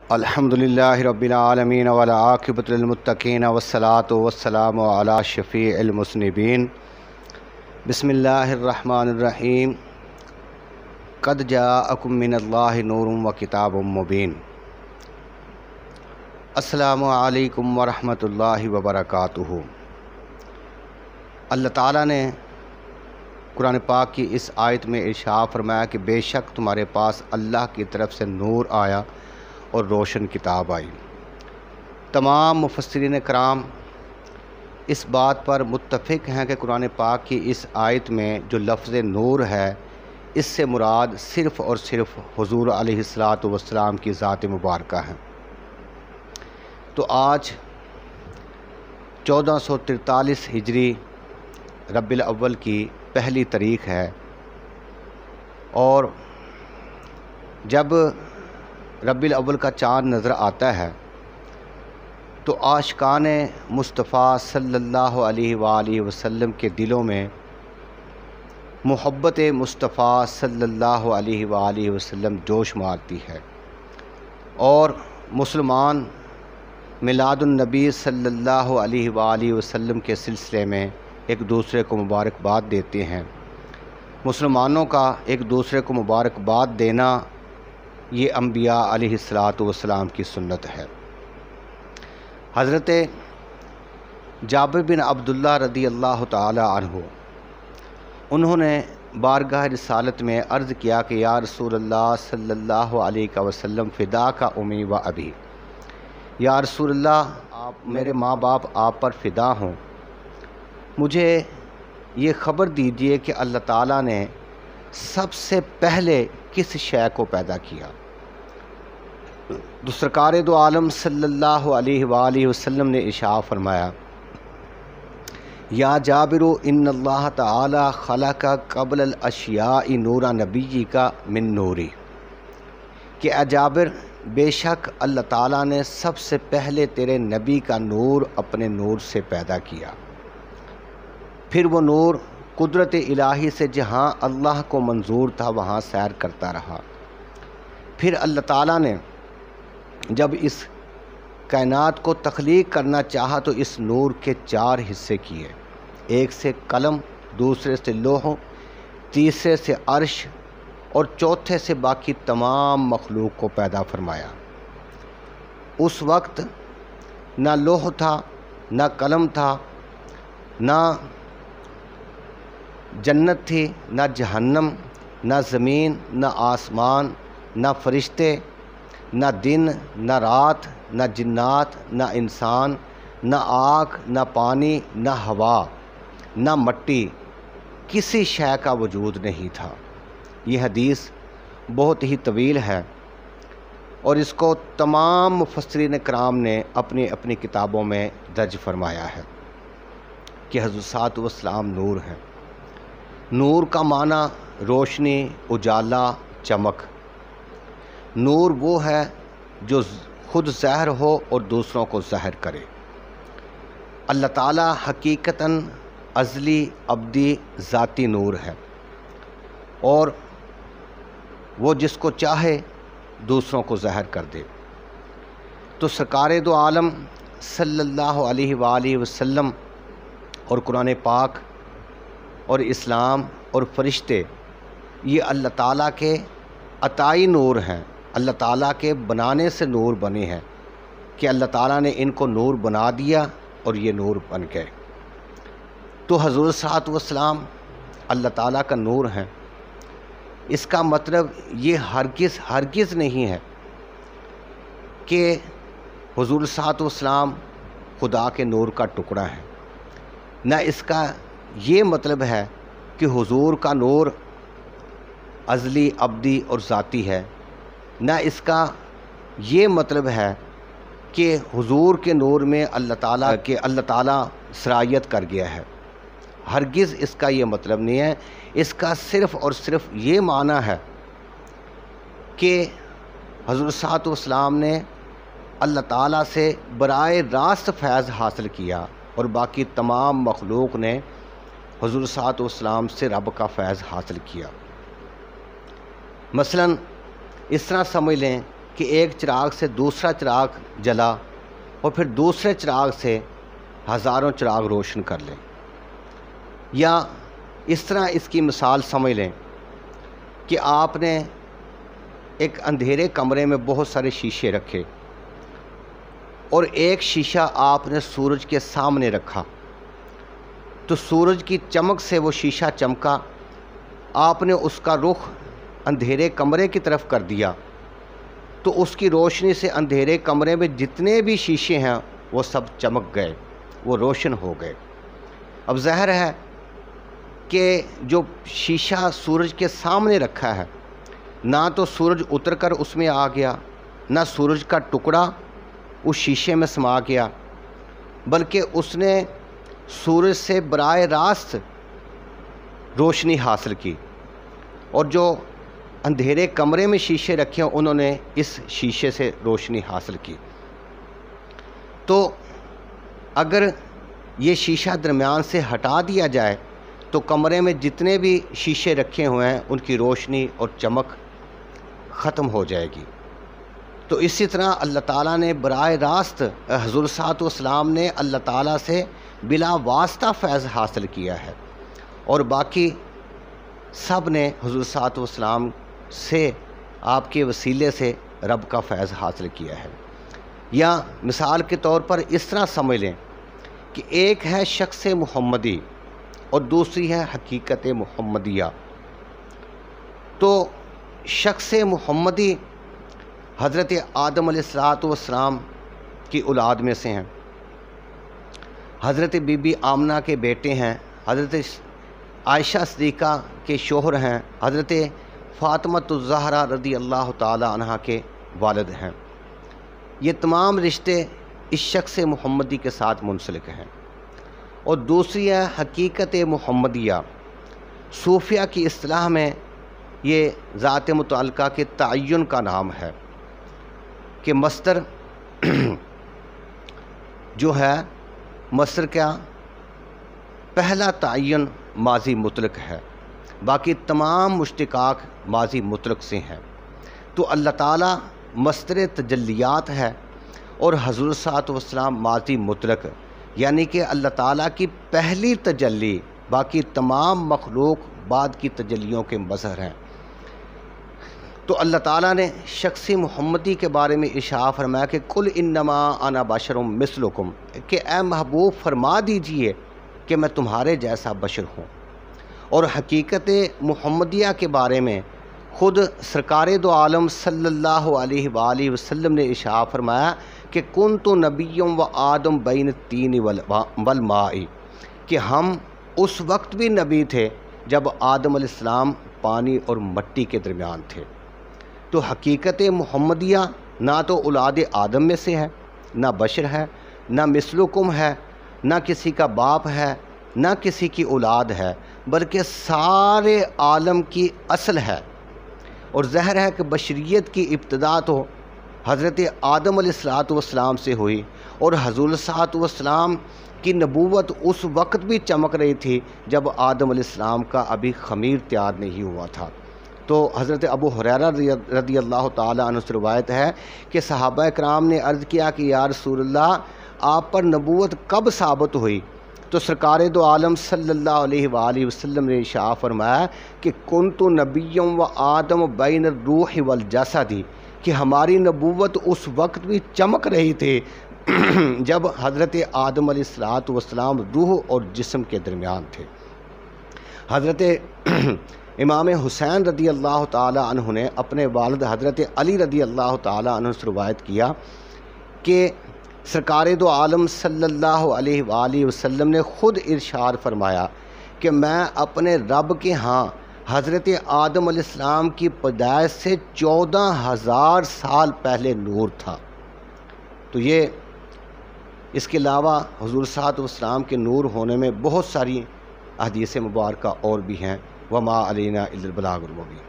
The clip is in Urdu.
الحمدللہ رب العالمین والعاقبۃ للمتقین والصلاۃ والسلام علی شفیع المذنبین۔ بسم اللہ الرحمن الرحیم۔ قد جاءکم من اللہ نور وکتاب مبین۔ السلام علیکم ورحمۃ اللہ وبرکاتہ۔ اللہ تعالیٰ نے قرآن پاک کی اس آیت میں ارشاد فرمایا کہ بے شک تمہارے پاس اللہ کی طرف سے نور آیا اور روشن کتاب آئی۔ تمام مفسرین کرام اس بات پر متفق ہیں کہ قرآن پاک کی اس آیت میں جو لفظ نور ہے اس سے مراد صرف اور صرف حضور علیہ السلام کی ذات مبارکہ ہے۔ تو آج 1443 ہجری ربیع الاول کی پہلی تاریخ ہے، اور جب ربیع الاول کا چاند نظر آتا ہے تو عاشقان مصطفیٰ صلی اللہ علیہ وآلہ وسلم کے دلوں میں محبت مصطفیٰ صلی اللہ علیہ وآلہ وسلم جوش مارتی ہے، اور مسلمان میلاد النبی صلی اللہ علیہ وآلہ وسلم کے سلسلے میں ایک دوسرے کو مبارکباد دیتے ہیں۔ مسلمانوں کا ایک دوسرے کو مبارکباد دینا یہ انبیاء علیہ السلام کی سنت ہے۔ حضرت جابر بن عبداللہ رضی اللہ تعالی عنہ انہوں نے بارگاہ رسالت میں عرض کیا کہ یا رسول اللہ صلی اللہ علیہ وسلم فدا کا امی و ابی، یا رسول اللہ آپ میرے ماں باپ آپ پر فدا ہوں، مجھے یہ خبر دیجئے کہ اللہ تعالیٰ نے سب سے پہلے کس شے کو پیدا کیا۔ تو سرکار دو عالم صلی اللہ علیہ وآلہ وسلم نے ارشاد فرمایا، یا جابر ان اللہ تعالی خلق قبل الاشیاء نورا نبی کا من نوری، کہ اے جابر بے شک اللہ تعالیٰ نے سب سے پہلے تیرے نبی کا نور اپنے نور سے پیدا کیا، پھر وہ نور قدرت الہی سے جہاں اللہ کو منظور تھا وہاں سیر کرتا رہا۔ پھر اللہ تعالیٰ نے جب اس کائنات کو تخلیق کرنا چاہا تو اس نور کے 4 حصے کیے، ایک سے قلم، دوسرے سے لوح، تیسرے سے عرش اور چوتھے سے باقی تمام مخلوق کو پیدا فرمایا۔ اس وقت نہ لوح تھا، نہ قلم تھا، نہ جنت تھی، نہ جہنم، نہ زمین، نہ آسمان، نہ فرشتے، نہ دن، نہ رات، نہ جنات، نہ انسان، نہ آگ، نہ پانی، نہ ہوا، نہ مٹی، کسی شے کا وجود نہیں تھا۔ یہ حدیث بہت ہی طویل ہے، اور اس کو تمام مفسرین کرام نے اپنی اپنی کتابوں میں درج فرمایا ہے کہ حضرت والسلام نور ہیں۔ نور کا معنی روشنی، اجالا، چمک۔ نور وہ ہے جو خود ظاہر ہو اور دوسروں کو ظاہر کرے۔ اللہ تعالیٰ حقیقتاً ازلی، ابدی، ذاتی نور ہے، اور وہ جس کو چاہے دوسروں کو ظاہر کر دے۔ تو سرکار دو عالم صلی اللہ علیہ وآلہ وسلم اور قرآن پاک اور اسلام اور فرشتے یہ اللہ تعالیٰ کے عطائی نور ہیں، اللہ تعالیٰ کے بنانے سے نور بنے ہیں، کہ اللہ تعالیٰ نے ان کو نور بنا دیا اور یہ نور بن گئے۔ تو حضور صلی اللہ علیہ وسلم اللہ تعالیٰ کا نور ہیں، اس کا مطلب یہ ہرگز نہیں ہے کہ حضور صلی اللہ علیہ وسلم خدا کے نور کا ٹکڑا ہے، نہ اس کا یہ مطلب ہے کہ حضور کا نور ازلی، ابدی اور ذاتی ہے، نہ اس کا یہ مطلب ہے کہ حضور کے نور میں اللہ تعالیٰ سرایت کر گیا ہے۔ ہرگز اس کا یہ مطلب نہیں ہے۔ اس کا صرف اور صرف یہ معنی ہے کہ حضور صلی اللہ علیہ وسلم نے اللہ تعالیٰ سے براہ راست فیض حاصل کیا، اور باقی تمام مخلوق نے حضور صلی اللہ علیہ وسلم سے رب کا فیض حاصل کیا۔ مثلا اس طرح سمجھ لیں کہ ایک چراغ سے دوسرا چراغ جلا اور پھر دوسرے چراغ سے ہزاروں چراغ روشن کر لیں، یا اس طرح اس کی مثال سمجھ لیں کہ آپ نے ایک اندھیرے کمرے میں بہت سارے شیشے رکھے اور ایک شیشہ آپ نے سورج کے سامنے رکھا، تو سورج کی چمک سے وہ شیشہ چمکا، آپ نے اس کا رخ اندھیرے کمرے کی طرف کر دیا تو اس کی روشنی سے اندھیرے کمرے میں جتنے بھی شیشے ہیں وہ سب چمک گئے، وہ روشن ہو گئے۔ اب ظاہر ہے کہ جو شیشہ سورج کے سامنے رکھا ہے، نہ تو سورج اتر کر اس میں آ گیا، نہ سورج کا ٹکڑا اس شیشے میں سما گیا، بلکہ اس نے سورج سے براہ راست روشنی حاصل کی، اور جو اندھیرے کمرے میں شیشے رکھے ہیں انہوں نے اس شیشے سے روشنی حاصل کی۔ تو اگر یہ شیشہ درمیان سے ہٹا دیا جائے تو کمرے میں جتنے بھی شیشے رکھے ہوئے ہیں ان کی روشنی اور چمک ختم ہو جائے گی۔ تو اسی طرح اللہ تعالیٰ نے براہ راست حضور صلی اللہ علیہ وسلم نے اللہ تعالیٰ سے بلا واسطہ فیض حاصل کیا ہے، اور باقی سب نے حضور صلی اللہ علیہ وسلم سے آپ کے وسیلے سے رب کا فیض حاصل کیا ہے۔ یا مثال کے طور پر اس طرح سمجھ لیں کہ ایک ہے شخص محمدی اور دوسری ہے حقیقت محمدیہ۔ تو شخص محمدی حضرت آدم علیہ السلام کی اولاد میں سے ہیں، حضرت بی بی آمنہ کے بیٹے ہیں، حضرت عائشہ صدیقہ کے شوہر ہیں، حضرت فاطمہ الزہرا رضی اللہ تعالی عنہ کے والد ہیں۔ یہ تمام رشتے اس شخص محمدی کے ساتھ منسلک ہیں۔ اور دوسری ہے حقیقت محمدیہ، صوفیہ کی اصطلاح میں یہ ذات متعلقہ کے تعین کا نام ہے کہ مصدر جو ہے، مصدر کیا، پہلا تعین ماضی مطلق ہے، باقی تمام مشتقاق ماضی مطلق سے ہیں۔ تو اللہ تعالیٰ مصدر تجلیات ہے اور حضور صلی اللہ علیہ وسلم ماضی مطلق، یعنی کہ اللہ تعالیٰ کی پہلی تجلی، باقی تمام مخلوق بعد کی تجلیوں کے مظہر ہیں۔ تو اللہ تعالیٰ نے شخص محمدی کے بارے میں ارشاد فرمایا کہ قل انما انا بشر مثلکم، کہ اے محبوب فرما دیجئے کہ میں تمہارے جیسا بشر ہوں۔ اور حقیقت محمدیہ کے بارے میں خود سرکار دو عالم صلی اللہ علیہ وآلہ وسلم نے ارشاد فرمایا کہ کنت نبی و آدم بین الطین والماء، کہ ہم اس وقت بھی نبی تھے جب آدم علیہ السلام پانی اور مٹی کے درمیان تھے۔ تو حقیقت محمدیہ نہ تو اولاد آدم میں سے ہے، نہ بشر ہے، نہ مثلکم ہے، نہ کسی کا باپ ہے، نہ کسی کی اولاد ہے، بلکہ سارے عالم کی اصل ہے۔ اور ظاہر ہے کہ بشریت کی ابتدا تو حضرت آدم علیہ السلام سے ہوئی، اور حضور صلی اللہ علیہ وسلم کی نبوت اس وقت بھی چمک رہی تھی جب آدم علیہ السلام کا ابھی خمیر تیار نہیں ہوا تھا۔ تو حضرت ابو ہریرہ رضی اللہ تعالی عنہ سے روایت ہے کہ صحابہ کرام نے عرض کیا کہ یا رسول اللہ، آپ پر نبوت کب ثابت ہوئی؟ تو سرکار دو عالم صلی اللہ علیہ وآلہ وسلم نے ارشاد فرمایا کہ کنت نبی و آدم بین الروح والجسد، کہ ہماری نبوت اس وقت بھی چمک رہی تھی جب حضرت آدم علیہ السلام روح اور جسم کے درمیان تھے۔ حضرت امام حسین رضی اللہ تعالی عنہ نے اپنے والد حضرت علی رضی اللہ تعالی عنہ سے روایت کیا کہ سرکار دو عالم صلی اللہ علیہ وآلہ وسلم نے خود ارشاد فرمایا کہ میں اپنے رب کے ہاں حضرت آدم علیہ السلام کی پیدائش سے 14,000 سال پہلے نور تھا۔ تو یہ اس کے علاوہ حضور صلی اللہ علیہ وسلم کے نور ہونے میں بہت ساری احادیث مبارکہ اور بھی ہیں۔ وما علینا الا البلاغ المبین۔